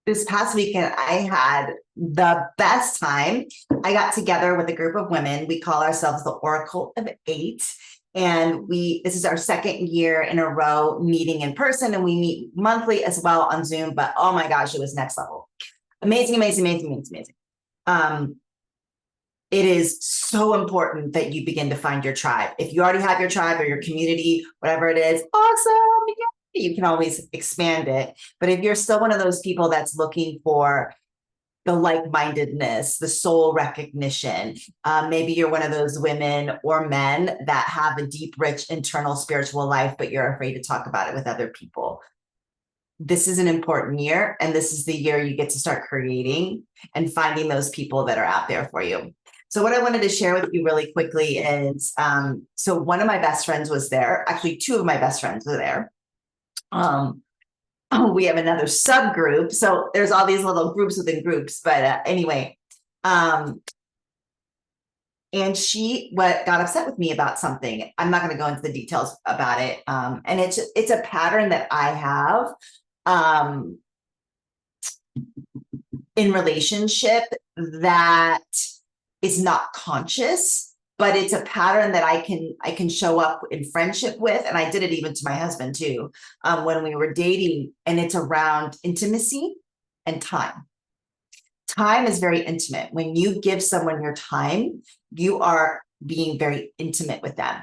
this past weekend, I had the best time. I got together with a group of women. We call ourselves the Oracle of Eight. And this is our second year in a row meeting in person, and we meet monthly as well on Zoom. But oh my gosh, it was next level. Amazing, amazing, amazing, amazing, amazing. It is so important that you begin to find your tribe. If you already have your tribe or your community, whatever it is, awesome. Yeah, you can always expand it. But if you're still one of those people that's looking for the like-mindedness, the soul recognition, maybe you're one of those women or men that have a deep, rich internal spiritual life, but you're afraid to talk about it with other people. This is an important year, and this is the year you get to start creating and finding those people that are out there for you. So what I wanted to share with you really quickly is, so one of my best friends was there. Actually, two of my best friends were there. We have another subgroup. So there's all these little groups within groups. But anyway, and she got upset with me about something. I'm not going to go into the details about it. And it's a pattern that I have in relationship that is not conscious, but it's a pattern that I can show up in friendship with. And I did it even to my husband too, when we were dating, and it's around intimacy and time. Time is very intimate. When you give someone your time, you are being very intimate with them.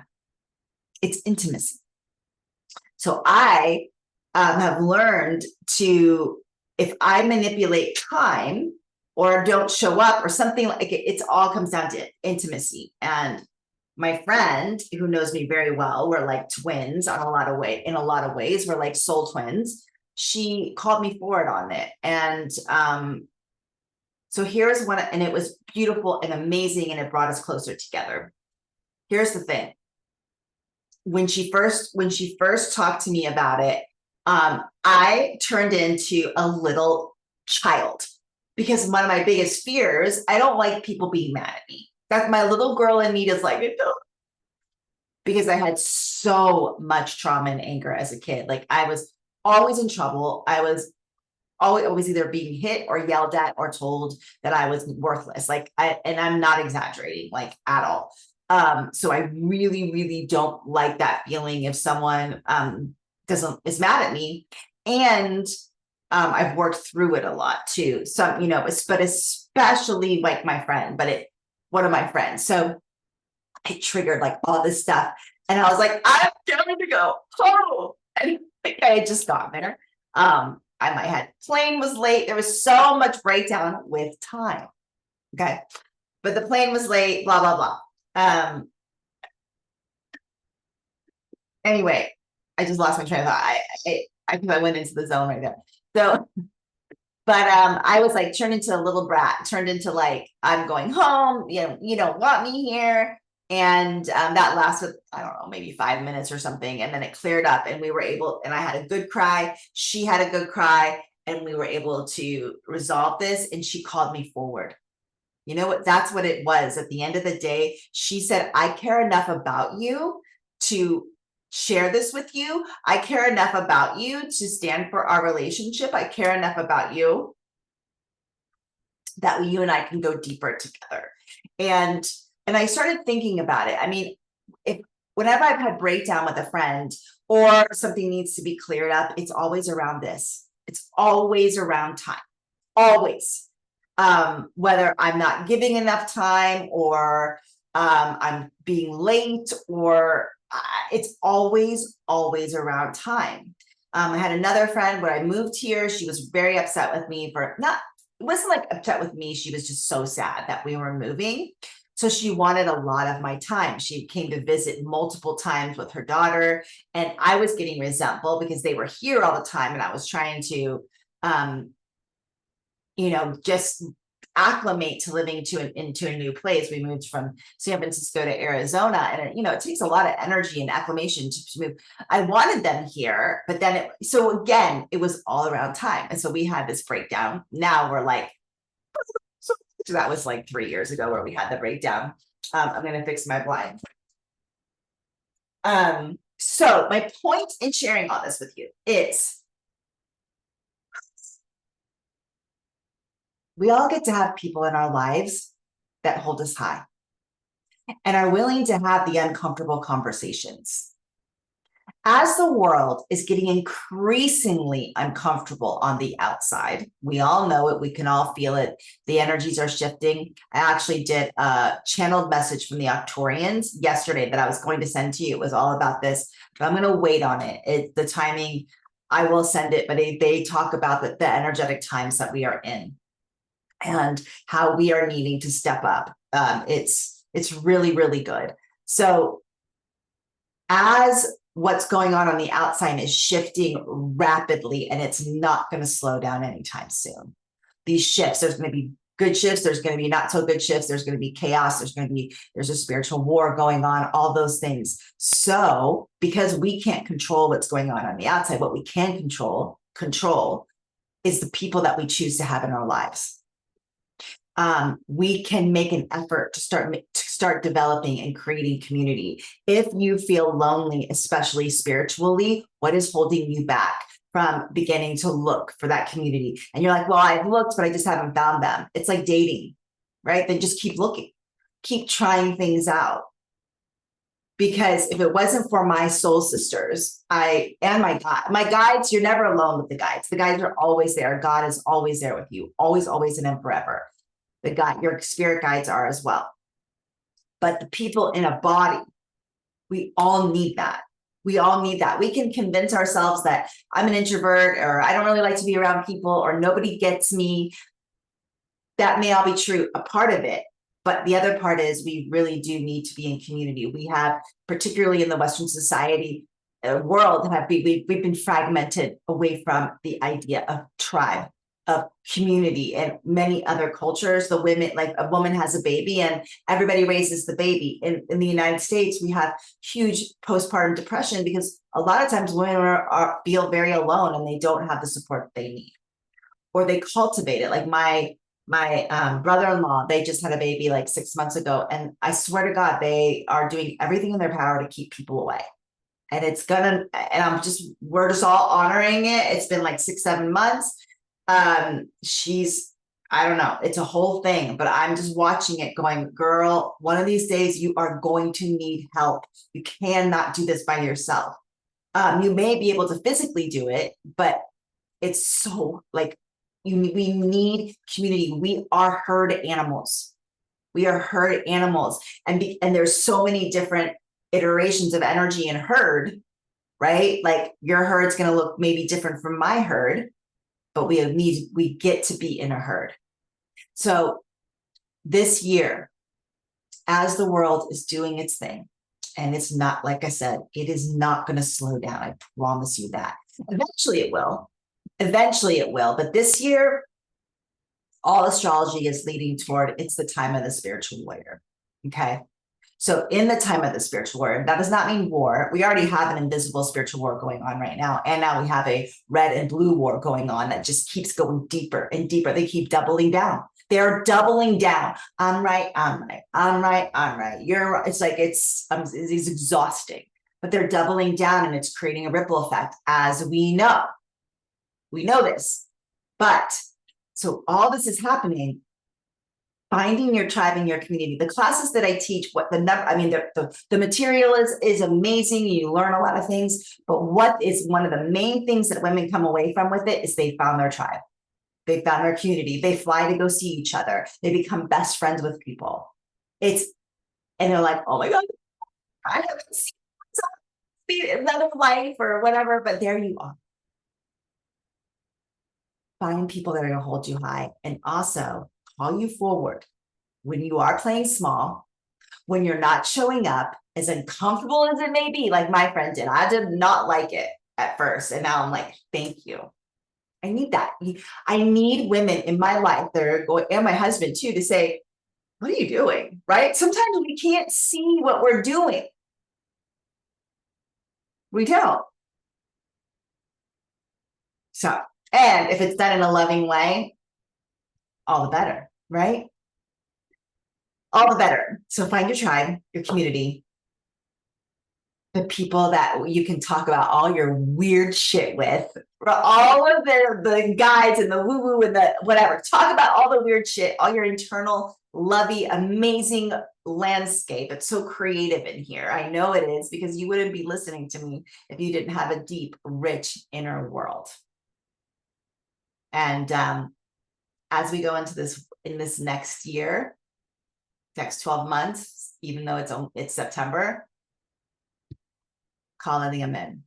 It's intimacy. So I have learned to, if I manipulate time or don't show up or something like it all comes down to intimacy. And my friend who knows me very well, we're like twins in a lot of ways. We're like soul twins. She called me forward on it. And so here's one, and it was beautiful and amazing, and it brought us closer together. Here's the thing. When she first talked to me about it, I turned into a little child, because one of my biggest fears, I don't like people being mad at me. That's my little girl in me that's like, because I had so much trauma and anger as a kid. Like, I was always in trouble. I was always either being hit or yelled at or told that I was worthless. And I'm not exaggerating, like, at all. So I really, really don't like that feeling if someone is mad at me. And I've worked through it a lot too. So, but especially like one of my friends. So it triggered like all this stuff. And I was like, I'm going to go home. And I had just gotten there. My plane was late. There was so much breakdown with time. Okay. But the plane was late, blah, blah, blah. Anyway, I just lost my train of thought. I think I went into the zone right there. So, but I was like turned into a little brat, turned into like, I'm going home, you don't want me here. And that lasted, I don't know, maybe 5 minutes or something. And then it cleared up, and and I had a good cry. She had a good cry, and we were able to resolve this. And she called me forward. You know what? That's what it was. At the end of the day, she said, I care enough about you to share this with you. I care enough about you to stand for our relationship. I care enough about you that you and I can go deeper together. And I started thinking about it. I mean, whenever I've had breakdown with a friend or something needs to be cleared up, it's always around this. It's always around time. Always. Whether I'm not giving enough time or I'm being late, or it's always around time. I had another friend when I moved here. She was very upset with me it wasn't like upset with me. She was just so sad that we were moving. So she wanted a lot of my time. She came to visit multiple times with her daughter, and I was getting resentful because they were here all the time. And I was trying to, just acclimate to living into a new place. We moved from San Francisco to Arizona, and it takes a lot of energy and acclimation to move. I wanted them here, but then so again, it was all around time. And so we had this breakdown. Now we're like, so that was like 3 years ago where we had the breakdown. I'm going to fix my blind. So my point in sharing all this with you is We all get to have people in our lives that hold us high and are willing to have the uncomfortable conversations. As the world is getting increasingly uncomfortable on the outside, we all know it, we can all feel it. The energies are shifting. I actually did a channeled message from the Octorians yesterday that I was going to send to you. It was all about this, but I'm going to wait on it. The timing, I will send it, but they talk about the energetic times that we are in and how we are needing to step up. It's really, really good. So as what's going on the outside is shifting rapidly, and it's not going to slow down anytime soon. These shifts, there's going to be good shifts, there's going to be not so good shifts, there's going to be chaos, there's a spiritual war going on, all those things. So because we can't control what's going on the outside, what we can control is the people that we choose to have in our lives. We can make an effort to start developing and creating community. If you feel lonely, especially spiritually, what is holding you back from beginning to look for that community? And you're like, well, I've looked, but I just haven't found them. It's like dating, right? Then just keep looking, keep trying things out. Because if it wasn't for my soul sisters, and my guides, you're never alone with the guides. The guides are always there. God is always there with you, always, always, and then forever. Your spirit guides are as well. But the people in a body, we all need that. We all need that. We can convince ourselves that I'm an introvert, or I don't really like to be around people, or nobody gets me. That may all be true, a part of it. But the other part is we really do need to be in community. We have, particularly in the Western society, world, we've been fragmented away from the idea of tribe, of community. And many other cultures, the women, like a woman has a baby and everybody raises the baby. In the United States, we have huge postpartum depression because a lot of times women feel very alone and they don't have the support they need, or they cultivate it. Like my brother-in-law, they just had a baby like 6 months ago, and I swear to God, they are doing everything in their power to keep people away. And we're just all honoring it. It's been like 6-7 months. I don't know, it's a whole thing, but I'm just watching it going, girl, one of these days you are going to need help. You cannot do this by yourself. You may be able to physically do it, but it's so like, we need community. We are herd animals. We are herd animals. And there's so many different iterations of energy in herd, right? Like your herd's going to look maybe different from my herd, but we get to be in a herd. So this year, as the world is doing its thing, and it's not, like I said, it is not going to slow down. I promise you that. Eventually it will. But this year, all astrology is leading toward, it's the time of the spiritual warrior. Okay. So in the time of the spiritual warrior, that does not mean war. We already have an invisible spiritual war going on right now. And now we have a red and blue war going on that just keeps going deeper and deeper. They keep doubling down. They're doubling down. I'm right. You're right. It's like, it's exhausting, but they're doubling down, and it's creating a ripple effect, as we know. We know this, but so all this is happening, finding your tribe and your community. The classes that I teach, the material is amazing. You learn a lot of things, but what is one of the main things that women come away from with it is they found their tribe. They found their community. They fly to go see each other. They become best friends with people. And they're like, oh my God, I haven't seen another life or whatever, but there you are. Find people that are going to hold you high, and also call you forward when you are playing small, when you're not showing up, as uncomfortable as it may be. Like my friend did. I did not like it at first. And now I'm like, thank you. I need that. I need women in my life that are going, and my husband too, to say, what are you doing? Right? Sometimes we can't see what we're doing. We don't. So, and if it's done in a loving way, all the better, right? All the better. So find your tribe, your community, the people that you can talk about all your weird shit with, all of the guides and the woo-woo and the whatever. Talk about all the weird shit, all your internal, lovey, amazing landscape. It's so creative in here. I know it is, because you wouldn't be listening to me if you didn't have a deep, rich inner world. And as we go into this next year, next 12 months, even though it's September, calling them in.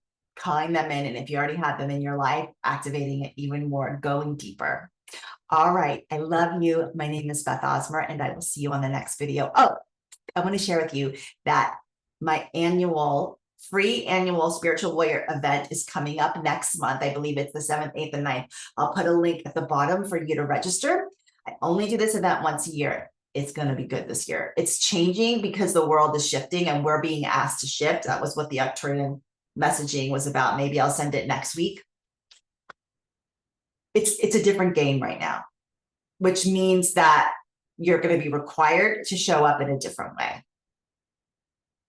And if you already have them in your life, activating it even more, going deeper. All right. I love you. My name is Beth Osmer, and I will see you on the next video. Oh, I want to share with you that my free annual Spiritual Warrior event is coming up next month. I believe it's the 7th, 8th, and 9th. I'll put a link at the bottom for you to register. I only do this event once a year. It's going to be good this year. It's changing because the world is shifting and we're being asked to shift. That was what the Arcturian messaging was about. Maybe I'll send it next week. It's a different game right now, which means that you're going to be required to show up in a different way.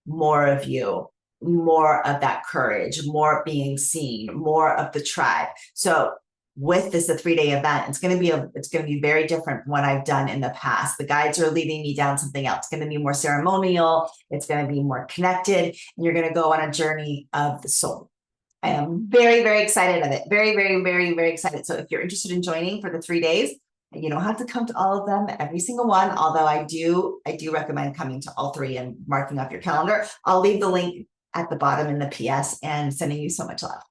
More of you, more of that courage, more being seen, more of the tribe. So with this, a 3-day event, it's going to be very different from what I've done in the past. The guides are leading me down something else. It's going to be more ceremonial. It's going to be more connected, and you're going to go on a journey of the soul. I am very, very excited of it. Very, very, very, very excited. So if you're interested in joining for the 3 days, you don't have to come to all of them, every single one, although I do recommend coming to all 3 and marking up your calendar. I'll leave the link at the bottom in the PS and sending you so much love.